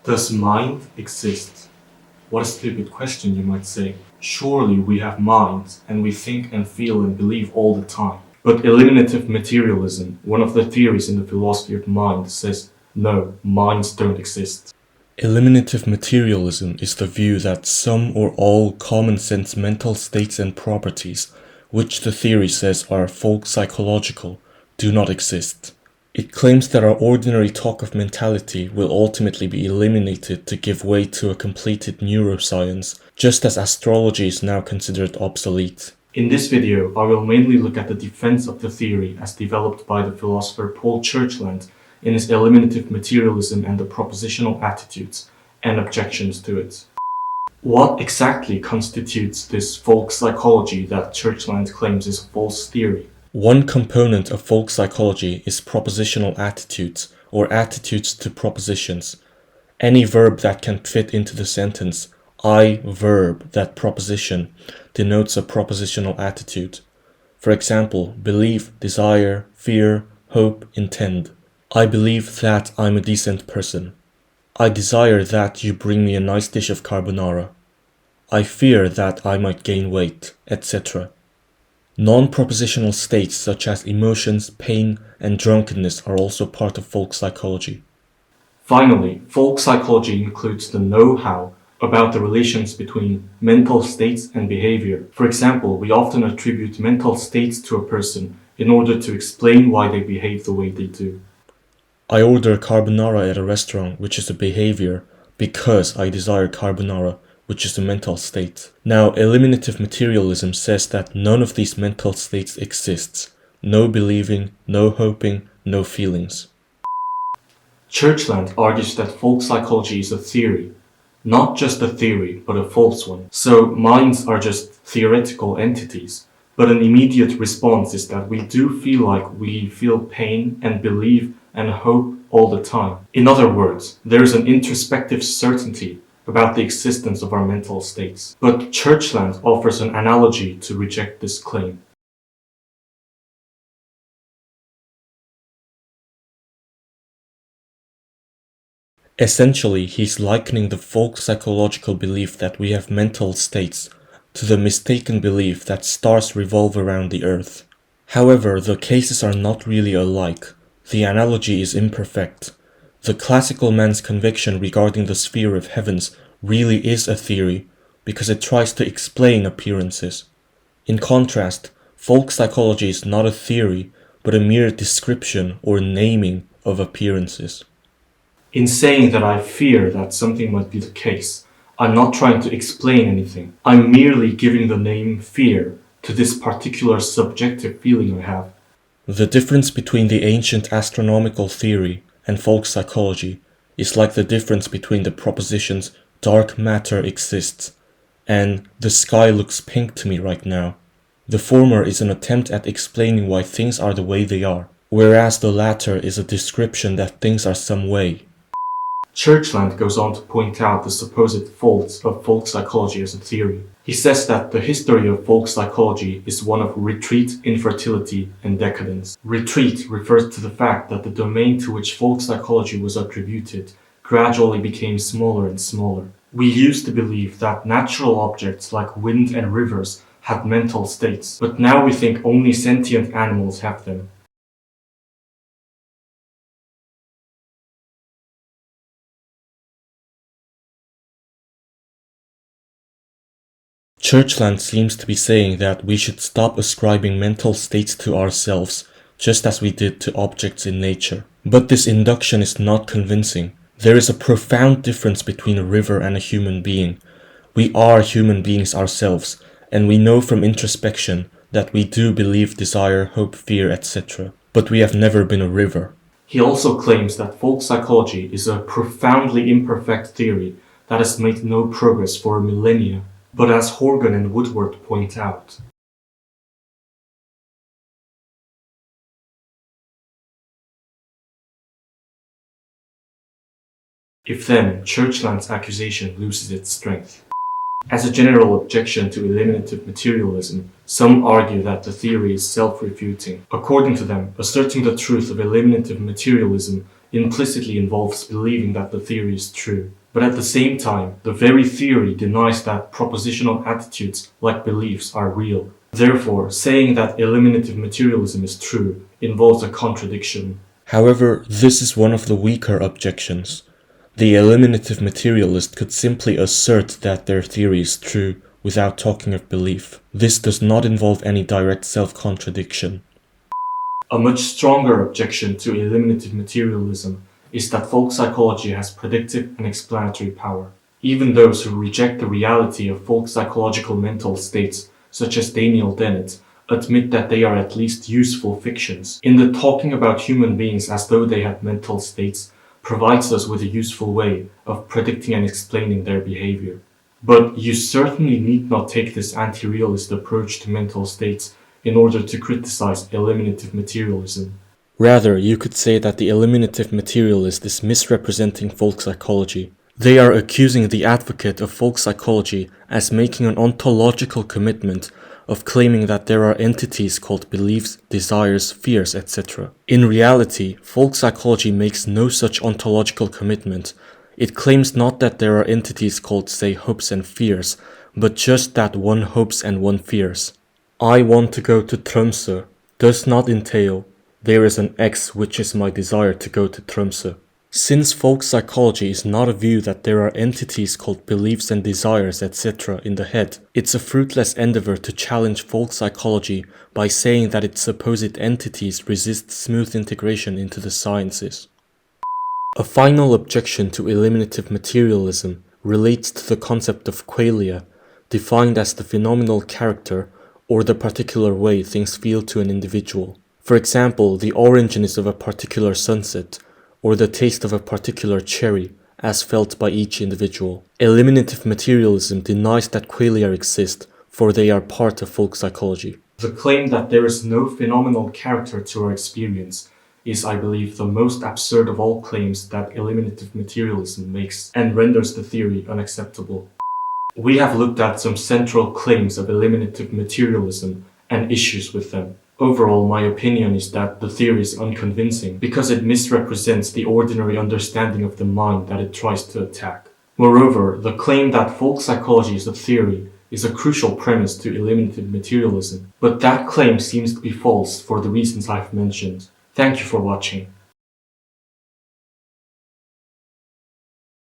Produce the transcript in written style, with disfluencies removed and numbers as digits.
Does mind exist? What a stupid question, you might say. Surely we have minds, and we think and feel and believe all the time. But eliminative materialism, one of the theories in the philosophy of mind, says no, minds don't exist. Eliminative materialism is the view that some or all common-sense mental states and properties, which the theory says are folk-psychological, do not exist. It claims that our ordinary talk of mentality will ultimately be eliminated to give way to a completed neuroscience, just as astrology is now considered obsolete. In this video, I will mainly look at the defense of the theory as developed by the philosopher Paul Churchland in his Eliminative Materialism and the Propositional Attitudes, and Objections to it. What exactly constitutes this folk psychology that Churchland claims is a false theory? One component of folk psychology is propositional attitudes, or attitudes to propositions. Any verb that can fit into the sentence I verb that proposition denotes a propositional attitude. For example, believe, desire, fear, hope, intend. I believe that I'm a decent person. I desire that you bring me a nice dish of carbonara. I fear that I might gain weight, etc. Non-propositional states such as emotions, pain, and drunkenness are also part of folk psychology. Finally, folk psychology includes the know-how about the relations between mental states and behavior. For example, we often attribute mental states to a person in order to explain why they behave the way they do. I order carbonara at a restaurant, which is a behavior, because I desire carbonara, which is a mental state. Now, eliminative materialism says that none of these mental states exists. No believing, no hoping, no feelings. Churchland argues that folk psychology is a theory. Not just a theory, but a false one. So minds are just theoretical entities. But an immediate response is that we do feel like we feel pain and believe and hope all the time. In other words, there is an introspective certainty about the existence of our mental states. But Churchland offers an analogy to reject this claim. Essentially, he's likening the folk psychological belief that we have mental states to the mistaken belief that stars revolve around the Earth. However, the cases are not really alike. The analogy is imperfect. The classical man's conviction regarding the sphere of heavens really is a theory because it tries to explain appearances. In contrast, folk psychology is not a theory but a mere description or naming of appearances. In saying that I fear that something might be the case, I'm not trying to explain anything. I'm merely giving the name fear to this particular subjective feeling I have. The difference between the ancient astronomical theory and folk psychology is like the difference between the propositions dark matter exists and the sky looks pink to me right now. The former is an attempt at explaining why things are the way they are, whereas the latter is a description that things are some way. Churchland goes on to point out the supposed faults of folk psychology as a theory. He says that the history of folk psychology is one of retreat, infertility, and decadence. Retreat refers to the fact that the domain to which folk psychology was attributed gradually became smaller and smaller. We used to believe that natural objects like wind and rivers had mental states, but now we think only sentient animals have them. Churchland seems to be saying that we should stop ascribing mental states to ourselves, just as we did to objects in nature. But this induction is not convincing. There is a profound difference between a river and a human being. We are human beings ourselves, and we know from introspection that we do believe, desire, hope, fear, etc. But we have never been a river. He also claims that folk psychology is a profoundly imperfect theory that has made no progress for millennia. But as Horgan and Woodward point out, if then Churchland's accusation loses its strength. As a general objection to eliminative materialism, some argue that the theory is self-refuting. According to them, asserting the truth of eliminative materialism implicitly involves believing that the theory is true. But at the same time, the very theory denies that propositional attitudes, like beliefs, are real. Therefore, saying that eliminative materialism is true involves a contradiction. However, this is one of the weaker objections. The eliminative materialist could simply assert that their theory is true without talking of belief. This does not involve any direct self-contradiction. A much stronger objection to eliminative materialism is that folk psychology has predictive and explanatory power. Even those who reject the reality of folk psychological mental states, such as Daniel Dennett, admit that they are at least useful fictions. In the talking about human beings as though they had mental states provides us with a useful way of predicting and explaining their behavior. But you certainly need not take this anti-realist approach to mental states in order to criticize eliminative materialism. Rather, you could say that the eliminative materialist is misrepresenting folk psychology. They are accusing the advocate of folk psychology as making an ontological commitment of claiming that there are entities called beliefs, desires, fears, etc. In reality, folk psychology makes no such ontological commitment. It claims not that there are entities called, say, hopes and fears, but just that one hopes and one fears. I want to go to Tromsø does not entail there is an X which is my desire to go to Tromsø. Since folk psychology is not a view that there are entities called beliefs and desires, etc. in the head, it's a fruitless endeavor to challenge folk psychology by saying that its supposed entities resist smooth integration into the sciences. A final objection to eliminative materialism relates to the concept of qualia, defined as the phenomenal character or the particular way things feel to an individual. For example, the orangeness of a particular sunset, or the taste of a particular cherry, as felt by each individual. Eliminative materialism denies that qualia exist, for they are part of folk psychology. The claim that there is no phenomenal character to our experience is, I believe, the most absurd of all claims that eliminative materialism makes and renders the theory unacceptable. We have looked at some central claims of eliminative materialism and issues with them. Overall, my opinion is that the theory is unconvincing because it misrepresents the ordinary understanding of the mind that it tries to attack. Moreover, the claim that folk psychology is a theory is a crucial premise to eliminative materialism, but that claim seems to be false for the reasons I've mentioned. Thank you for watching.